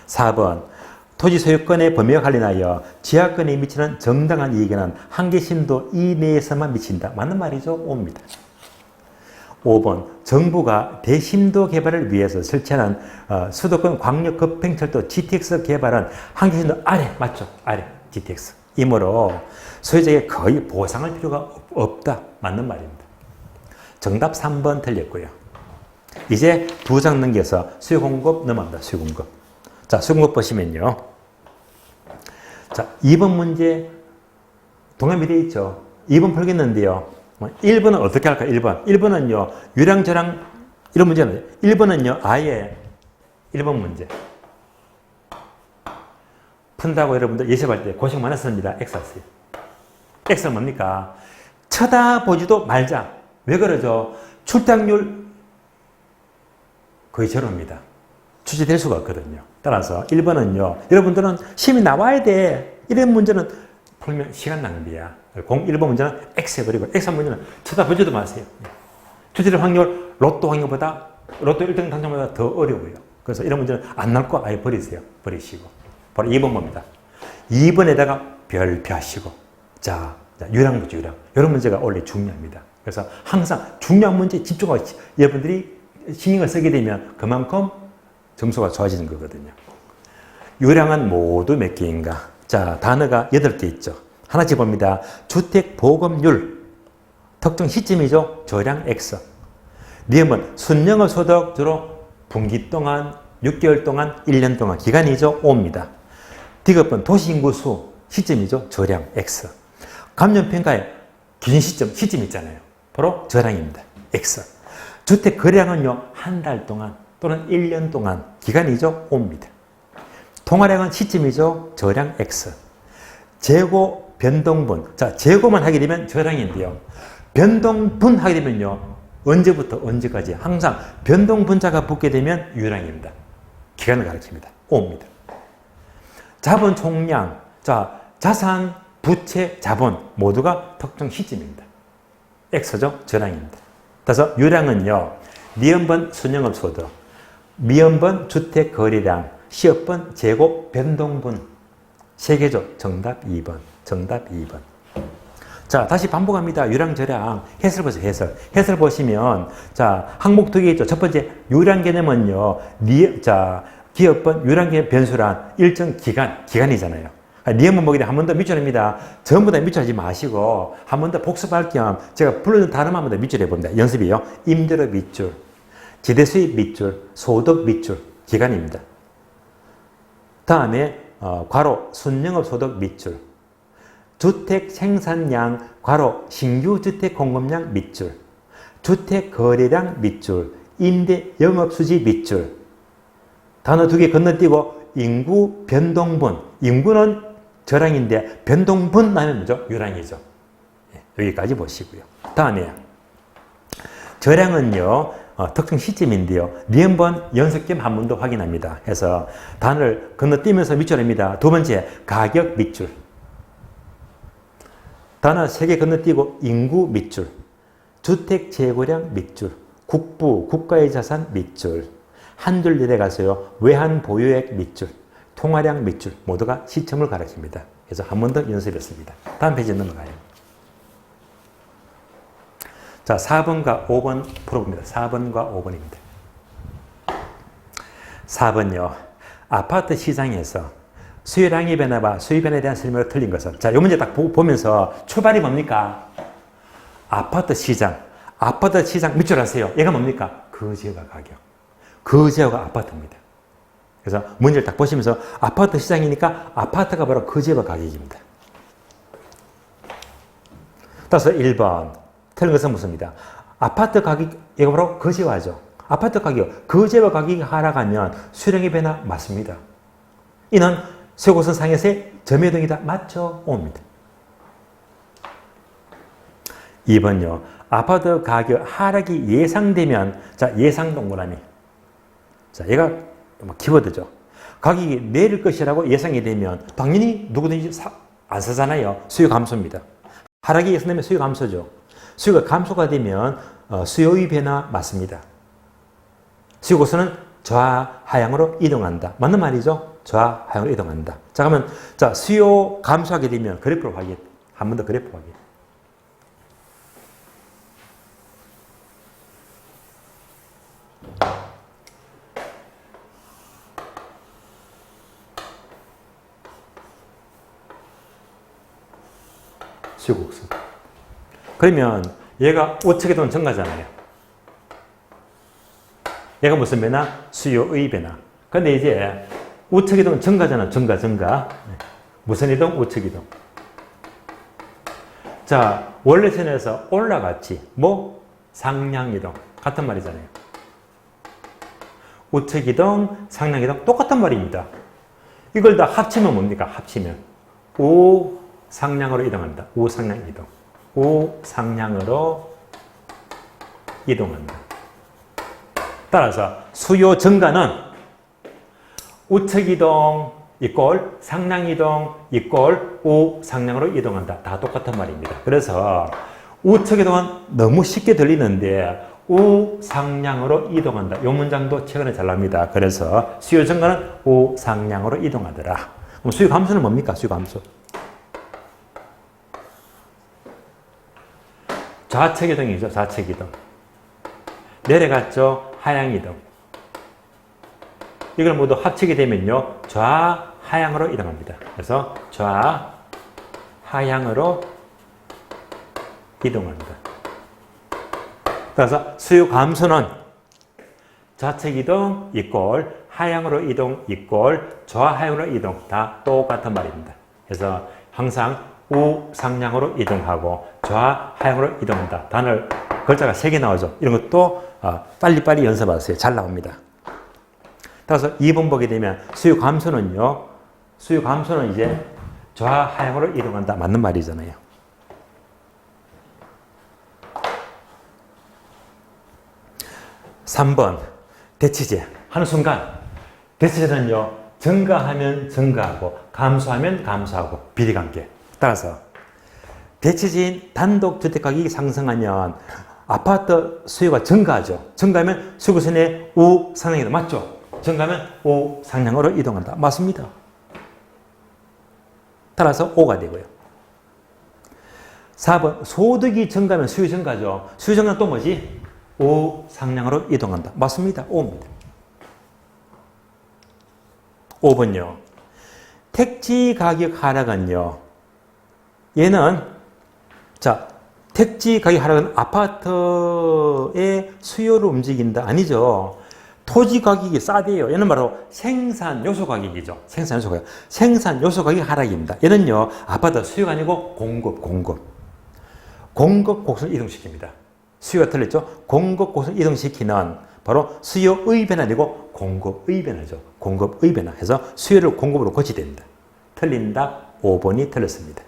4번. 토지 소유권의 범위와 관련하여 지하권에 미치는 정당한 이익에는 한계심도 이내에서만 미친다. 맞는 말이죠? 옵니다. 5번 정부가 대심도 개발을 위해서 설치하는 수도권 광역급행철도 GTX 개발은 한계심도 아래 맞죠? 아래 GTX 이므로 소유자에게 거의 보상할 필요가 없다. 맞는 말입니다. 정답 3번 틀렸고요. 이제 2장 넘겨서 수요공급 넘어갑니다. 수요공급. 자, 수요공급 보시면요. 자, 2번 문제 동남이 되어 있죠. 2번 풀겠는데요. 1번은 어떻게 할까요? 1번. 1번은요, 유량저량, 이런 문제는, 1번은요, 아예 1번 문제. 푼다고 여러분들 예습할 때 고생 많았습니다. X 하세요. X는 뭡니까? 쳐다보지도 말자. 왜 그러죠? 출당률 거의 제로입니다. 출제될 수가 없거든요. 따라서 1번은요, 여러분들은 시험이 나와야 돼. 이런 문제는 풀면 시간 낭비야. 1번 문제는 X 해버리고, X 문제는 쳐다보지도 마세요. 출제될 확률, 로또 확률보다, 로또 1등 당첨보다 더 어려워요. 그래서 이런 문제는 안 나올 거 아예 버리세요. 버리시고. 바로 2번 봅니다. 2번에다가 별표하시고. 자, 유량문제, 유량. 이런 문제가 원래 중요합니다. 그래서 항상 중요한 문제에 집중하고 여러분들이 신경을 쓰게 되면 그만큼 점수가 좋아지는 거거든요. 유량은 모두 몇 개인가? 자, 단어가 8개 있죠. 하나씩 봅니다. 주택 보급률. 특정 시점이죠. 저량 X. 니은은 순영업 소득 주로 분기 동안, 6개월 동안, 1년 동안 기간이죠. 5입니다. 디귿은 도시인구수 시점이죠. 저량 X. 감염평가의 기준 시점 있잖아요. 바로 저량입니다. X. 주택 거래량은요. 한 달 동안 또는 1년 동안 기간이죠. 5입니다. 통화량은 시점이죠. 저량 X. 재고 변동분. 자, 재고만 하게 되면 저량인데요. 변동분 하게 되면요. 언제부터 언제까지 항상 변동분자가 붙게 되면 유량입니다. 기간을 가리킵니다. 5입니다. 자본 총량. 자, 자산, 부채, 자본 모두가 특정 시점입니다. X죠. 저량입니다. 그래서 유량은요. 니은번 순영업 소득, 미음번 주택 거래량, 시업번 재고 변동분. 3개죠. 정답 2번. 정답 2번. 자, 다시 반복합니다. 유량, 저량. 해설 보세요. 해설. 해설 보시면, 자, 항목 2개 있죠. 첫 번째, 유량 개념은요, 기업번 유량 개념 변수란 일정 기간이잖아요. 니은번 보기 한 번 더 밑줄입니다. 전부 다 밑줄하지 마시고, 한 번 더 복습할 겸, 제가 불러준 단어만 한 번 더 밑줄해 봅니다. 연습이요. 임대료 밑줄, 지대수입 밑줄, 소득 밑줄, 기간입니다. 다음에, 괄호, 순영업 소득 밑줄, 주택 생산량, 괄호, 신규 주택 공급량 밑줄, 주택 거래량 밑줄, 임대 영업수지 밑줄. 단어 2개 건너뛰고 인구 변동분. 인구는 저량인데 변동분 하면 뭐죠? 유량이죠. 여기까지 보시고요. 다음에 저량은요. 특정 시점인데요. 니은번 연습 겸 한 번 더 확인합니다. 해서 단어를 건너뛰면서 밑줄입니다. 두 번째, 가격 밑줄. 단어 3개 건너뛰고 인구 밑줄, 주택 재고량 밑줄, 국부, 국가의 자산 밑줄, 한 줄 내려가서요. 외환 보유액 밑줄, 통화량 밑줄 모두가 시점을 가리킵니다. 그래서 한 번 더 연습했습니다. 다음 페이지 넘어가요. 자, 4번과 5번 풀어봅니다. 4번과 5번입니다. 4번요. 아파트 시장에서 수요량의 변화와 수요 변화에 대한 설명을 틀린 것은, 자, 이 문제 딱 보면서 출발이 뭡니까? 아파트 시장 밑줄 하세요. 얘가 뭡니까? 그 지역의 가격. 그 지역의 아파트입니다. 그래서 문제를 딱 보시면서 아파트 시장이니까 아파트가 바로 그 지역의 가격입니다. 따라서 1번 틀린 것은 무엇입니다? 아파트 가격, 이거 바로 그 지역이죠. 아파트 가격, 그 지역의 가격이 하락하면 수요량의 변화 맞습니다. 이는 쇠고선 상에서의 점유등이다. 맞죠? 옵니다. 2번요. 아파트 가격 하락이 예상되면, 자, 예상 동그라미. 자, 얘가 키워드죠. 가격이 내릴 것이라고 예상이 되면 당연히 누구든지 안 사잖아요. 수요 감소입니다. 하락이 예상되면 수요 감소죠. 수요가 감소가 되면 수요의 변화 맞습니다. 수요고선은 좌하향으로 이동한다. 맞는 말이죠? 좌하향으로 이동한다. 자, 그러면 자, 수요 감소하게 되면 그래프로 확인. 한 번 더 그래프 확인. 수요 곡선. 그러면 얘가 우측 이동 증가잖아요. 얘가 무슨 변화? 수요의 변화. 근데 이제 우측 이동 증가잖아. 증가. 무슨 이동? 우측 이동. 자, 원래 선에서 올라갔지. 뭐? 상향 이동. 같은 말이잖아요. 우측 이동, 상향 이동 똑같은 말입니다. 이걸 다 합치면 뭡니까? 합치면 우 상향으로 이동한다. 우상향 이동. 우상향으로 이동한다. 따라서 수요 증가는 우측 이동 이꼴 상향 이동 이꼴 우상향으로 이동한다. 다 똑같은 말입니다. 그래서 우측 이동은 너무 쉽게 들리는데 우상향으로 이동한다. 이 문장도 최근에 잘 나옵니다. 그래서 수요 증가는 우상향으로 이동하더라. 그럼 수요 감소는 뭡니까? 수요 감소. 좌측 이동이죠. 좌측 이동. 내려갔죠. 하향 이동. 이걸 모두 합치게 되면요. 좌하향으로 이동합니다. 그래서 좌하향으로 이동한다. 그래서 수요 감소는 좌측 이동 이꼴 하향으로 이동 이꼴 좌하향으로 이동 다 똑같은 말입니다. 그래서 항상 우상향으로 이동하고 좌하향으로 이동한다. 단어 글자가 3개 나오죠. 이런 것도 빨리빨리 연습하세요. 잘 나옵니다. 따라서 2번 보게 되면 수요 감소는요. 수요 감소는 이제 좌하향으로 이동한다. 맞는 말이잖아요. 3번 대치제 하는 순간 대치제는요. 증가하면 증가하고 감소하면 감소하고 비례관계. 따라서 대치제인 단독주택 가격이 상승하면 아파트 수요가 증가하죠. 증가하면 수요구선의 우상향이다. 맞죠? 증가하면 우상향으로 이동한다. 맞습니다. 따라서 O가 되고요. 4번 소득이 증가하면 수요 증가죠. 수요 증가는 또 뭐지? 우상향으로 이동한다. 맞습니다. O입니다. 5번요. 택지 가격 하락은요. 얘는 자 택지 가격 하락은 아파트의 수요를 움직인다. 아니죠. 토지 가격이 싸대요. 얘는 바로 생산 요소 가격이죠. 생산 요소 가격. 생산 요소 가격 하락입니다. 얘는요. 아파트 수요가 아니고 공급. 공급 곡선을 이동시킵니다. 수요가 틀렸죠? 공급 곡선을 이동시키는 바로 수요의 변화 아니고 공급의 변화죠. 공급의 변화 해서 수요를 공급으로 고치됩니다. 틀린 답 5번이 틀렸습니다.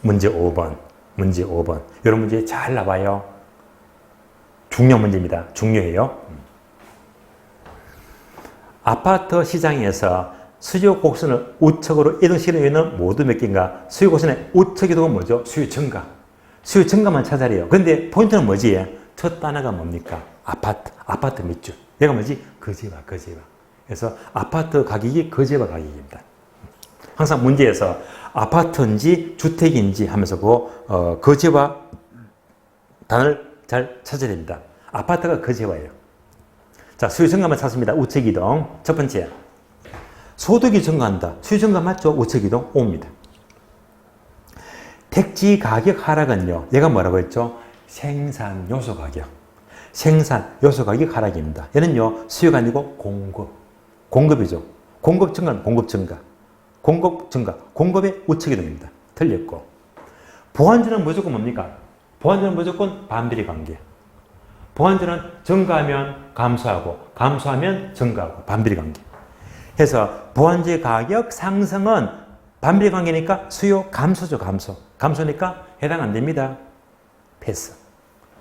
문제 5번. 이런 문제 잘 나와요. 중요한 문제입니다. 중요해요. 아파트 시장에서 수요 곡선을 우측으로 이동시키는 이유는 모두 몇 개인가? 수요 곡선의 우측 이동은 뭐죠? 수요 증가. 수요 증가만 찾아래요. 그런데 포인트는 뭐지? 첫 단어가 뭡니까? 아파트 밑줄. 얘가 뭐지? 거제와. 그래서 아파트 가격이 거제와 가격입니다. 항상 문제에서 아파트인지 주택인지 하면서 그 거제와 단어를 잘 찾아야 됩니다. 아파트가 거제와예요. 자, 수요 증가만 찾습니다. 우측 이동. 첫 번째. 소득이 증가한다. 수요 증가 맞죠? 우측 이동 O입니다. 택지 가격 하락은요. 얘가 뭐라고 했죠? 생산 요소 가격. 생산 요소 가격 하락입니다. 얘는요. 수요가 아니고 공급이죠. 공급 증가는 공급 증가. 공급의 우측 이동입니다. 틀렸고. 보완전은 무조건 뭡니까? 보완전은 무조건 반비례 관계. 보완전은 증가하면 감소하면 증가하고 반비례 관계. 해서 보완제 가격 상승은 반비례 관계니까 수요 감소죠. 감소니까 해당 안 됩니다. 패스.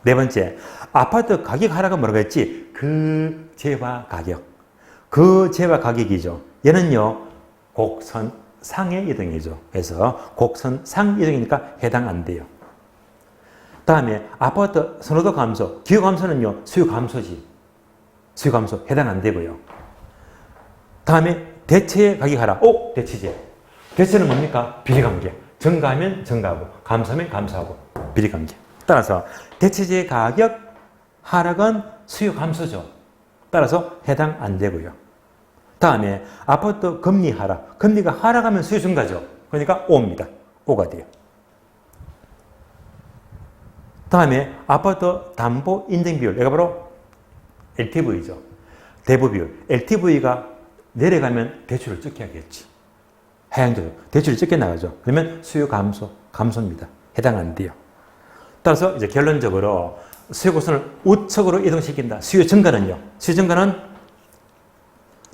네 번째, 아파트 가격 하락은 뭐라고 했지? 거제와 가격. 거제와 가격이죠. 얘는요. 곡선 상의 이동이죠. 그래서 곡선 상 이동이니까 해당 안 돼요. 다음에 아파트 선호도 감소. 기후 감소는요. 수요 감소지. 수요 감소 해당 안 되고요. 다음에 대체의 가격 하락. 대치제. 대체는 뭡니까? 비례관계. 증가하면 증가하고 감소하면 감소하고 비례관계. 따라서 대체제 가격 하락은 수요 감소죠. 따라서 해당 안 되고요. 다음에 아파트 금리 하락. 금리가 하락하면 수요 증가죠. 그러니까 O입니다. O가 돼요. 다음에 아파트 담보 인정 비율. 얘가 바로 LTV죠. 대부 비율. LTV가 내려가면 대출을 적게 하겠지. 하향적으로. 대출이 적게 나가죠. 그러면 수요 감소입니다. 해당 안 돼요. 따라서 이제 결론적으로 수요 곡선을 우측으로 이동시킨다. 수요 증가는요. 수요 증가는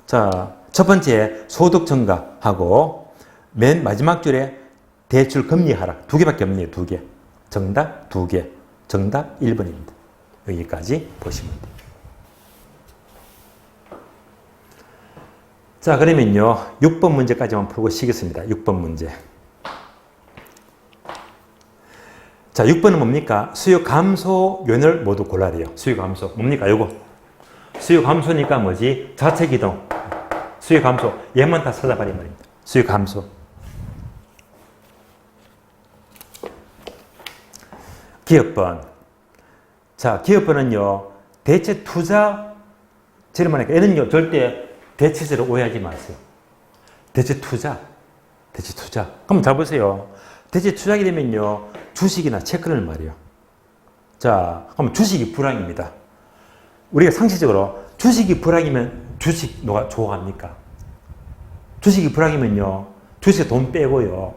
자, 첫 번째 소득 증가하고 맨 마지막 줄에 대출 금리 하락. 두 개밖에 없네요. 두 개. 정답 두 개. 정답 1번입니다. 여기까지 보시면 돼요. 자, 그러면요. 6번 문제까지만 풀고 쉬겠습니다. 6번 문제. 자, 6번은 뭡니까? 수요 감소 요인을 모두 골라야 돼요. 수요 감소. 뭡니까? 요거. 수요 감소니까 뭐지? 자체 기동. 수요 감소. 얘만 다 찾아버리면 말입니다. 수요 감소. 기업번. 자, 기업번은요. 대체 투자 저렴하니까 얘는요. 절대 대체제로 오해하지 마세요. 대체 투자. 그럼 잘 보세요. 대체 투자하게 되면요. 주식이나 채권을 말이에요. 자, 그럼 주식이 불황입니다. 우리가 상식적으로 주식이 불황이면 주식 누가 좋아합니까? 주식이 불황이면요. 주식에 돈 빼고요.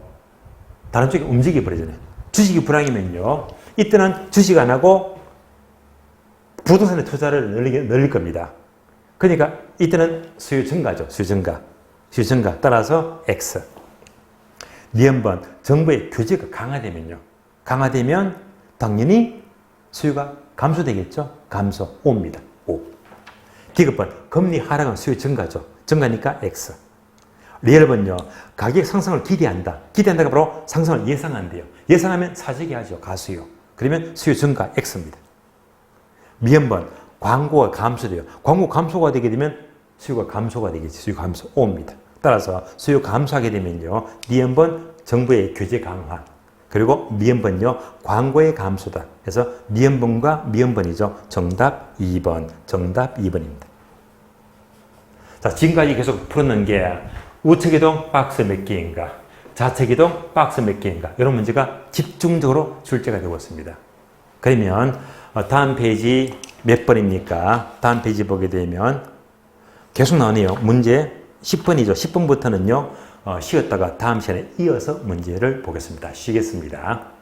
다른 쪽에 움직여 버리잖아요. 주식이 불황이면요. 이때는 주식 안 하고 부동산에 투자를 늘릴 겁니다. 그러니까 이때는 수요 증가죠. 수요 증가. 따라서 X. 니은번 정부의 규제가 강화되면 당연히 수요가 감소되겠죠. 감소. O입니다. O. 기급번 금리 하락은 수요 증가죠. 증가니까 X. 리얼번요. 가격 상승을 기대한다. 기대한다가 바로 상승을 예상한대요. 예상하면 사재기 하죠. 가수요. 그러면 수요 증가 X입니다. 미연번 광고가 감소돼요. 광고 감소가 되게 되면 수요가 감소가 되겠지. 수요 감소 O입니다. 따라서 수요 감소하게 되면요. 니은번 정부의 규제 강화. 그리고 미연번요. 광고의 감소다. 그래서 니은번과 미연번이죠. 정답 2번. 정답 2번입니다. 자, 지금까지 계속 풀었는 게 우측이동 박스 몇 개인가, 좌측이동 박스 몇 개인가 이런 문제가 집중적으로 출제가 되고 있습니다. 그러면 다음 페이지 몇 번입니까? 다음 페이지 보게 되면 계속 나오네요. 문제 10번이죠. 10번부터는요. 쉬었다가 다음 시간에 이어서 문제를 보겠습니다. 쉬겠습니다.